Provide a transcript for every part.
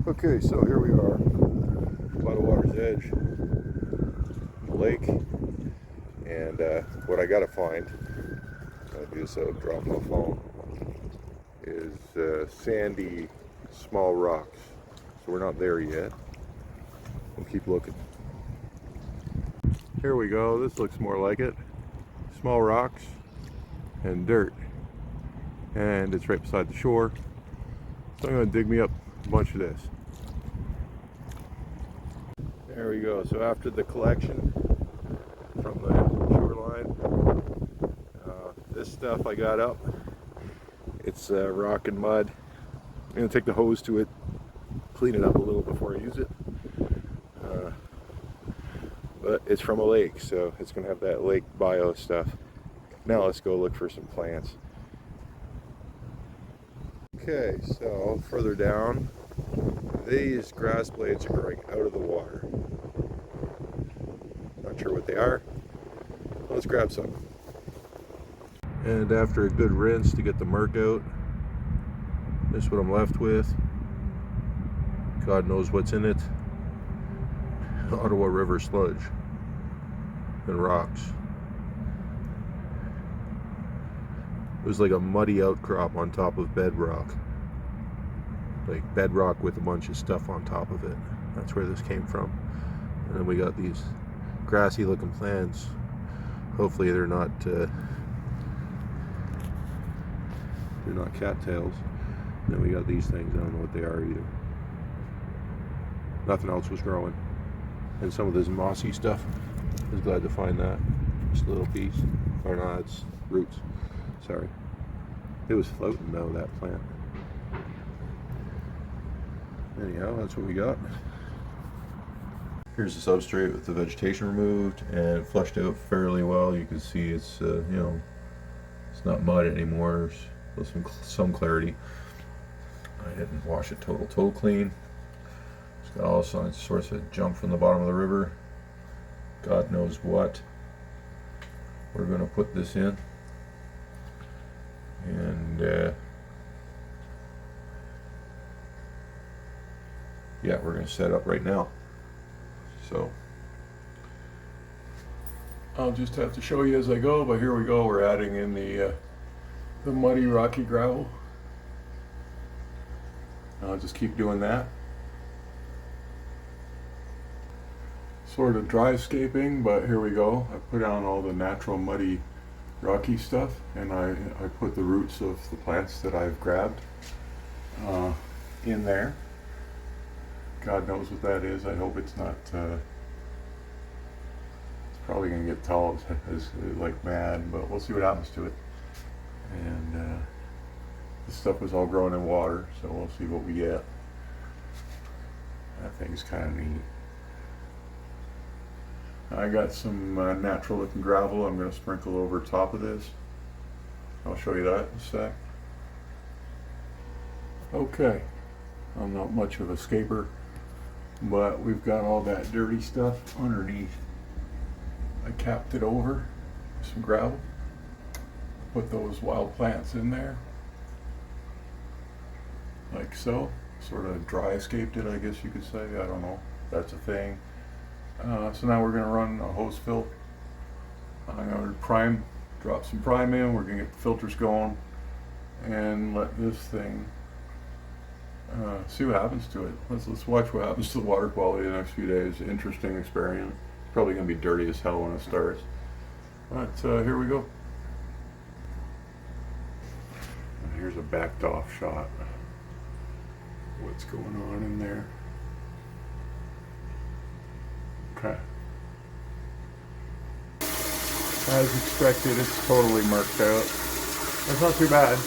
Okay, so here we are by the water's edge, the lake, and what I gotta find, I do so drop my phone, is sandy, small rocks. So we're not there yet. We'll keep looking. Here we go. This looks more like it. Small rocks and dirt, and it's right beside the shore. So I'm going to dig me up a bunch of this. There we go. So after the collection from the shoreline, this stuff I got up. It's rock and mud. I'm going to take the hose to it, clean it up a little before I use it. But it's from a lake, so it's going to have that lake bio stuff. Now let's go look for some plants. Okay, so further down, these grass blades are growing out of the water. Not sure what they are. Let's grab some. And after a good rinse to get the murk out, this is what I'm left with. God knows what's in it. Ottawa River sludge and rocks. It was like a muddy outcrop on top of bedrock. Like bedrock with a bunch of stuff on top of it. That's where this came from. And then we got these grassy looking plants. Hopefully they're not cattails. And then we got these things. I don't know what they are either. Nothing else was growing. And some of this mossy stuff. I was glad to find that. Just a little piece. Or no, it's roots. Sorry. It was floating though, that plant. Anyhow, that's what we got. Here's the substrate with the vegetation removed and flushed out fairly well. You can see it's, you know, it's not mud anymore. There's some clarity. I didn't wash it total clean. It's got all sorts of junk from the bottom of the river. God knows what. We're going to put this in. And yeah, we're going to set up right now. So I'll just have to show you as I go, but here we go. We're adding in the muddy rocky gravel. I'll just keep doing that. Sort of dry scaping, but here we go. I put down all the natural muddy rocky stuff, and I put the roots of the plants that I've grabbed in there. God knows what that is. I hope it's not it's probably gonna get tall as like mad, but we'll see what happens to it. And this stuff was all grown in water, so we'll see what we get. That thing's kind of neat. I got some natural looking gravel I'm going to sprinkle over top of this. I'll show you that in a sec. Okay, I'm not much of a scaper, but we've got all that dirty stuff underneath. I capped it over with some gravel, put those wild plants in there, like so. Sort of dry escaped it, I guess you could say. I don't know, that's a thing. So now we're going to run a hose fill. I'm going to drop some prime in. We're going to get the filters going and let this thing see what happens to it. Let's watch what happens to the water quality the next few days. Interesting experiment. Probably going to be dirty as hell when it starts. But here we go. Here's a backed off shot. What's going on in there? Okay. As expected, it's totally murked out. That's not too bad.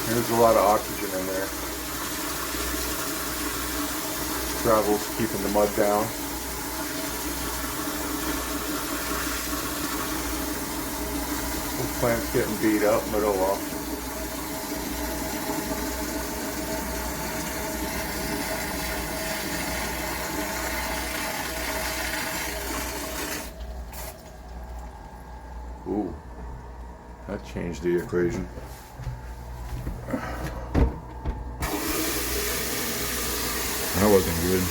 There's a lot of oxygen in there. Gravel's keeping the mud down. This plant's getting beat up, but oh well. Ooh, that changed the equation. wasn't good.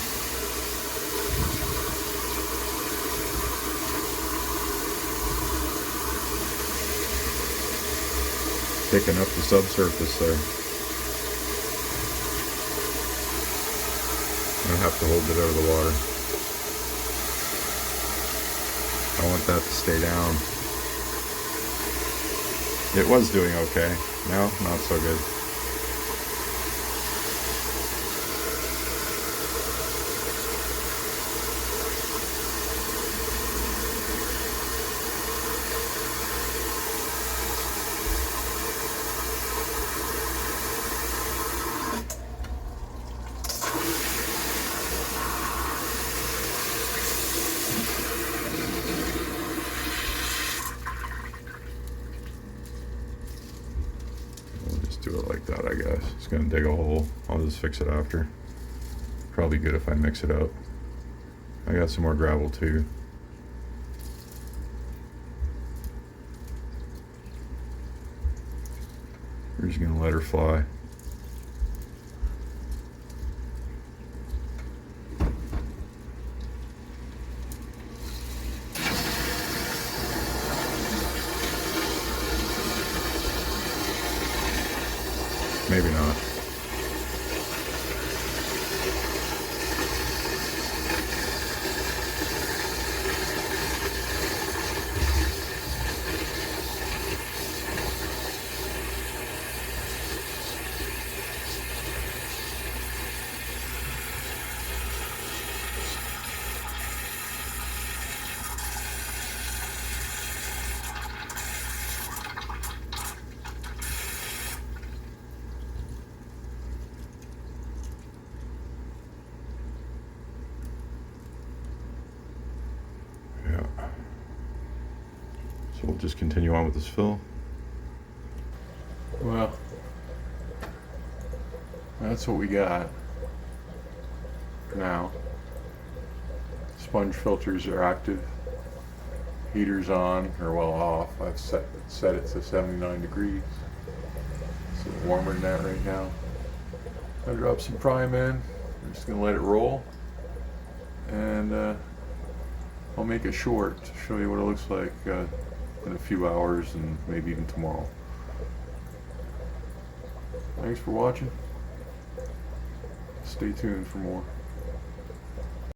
Picking up the subsurface there. I have to hold it out of the water. I want that to stay down. It was doing okay. No, not so good. Do it like that, I guess. It's gonna dig a hole. I'll just fix it after. Probably good if I mix it up. I got some more gravel too. We're just gonna let her fly. Maybe not. So we'll just continue on with this fill. Well, that's what we got for now. Sponge filters are active. Heater's on, or well off. I've set it to 79 degrees. It's a little warmer than that right now. I drop some prime in. I'm just gonna let it roll. And I'll make it short to show you what it looks like in a few hours and maybe even tomorrow. Thanks for watching. Stay tuned for more.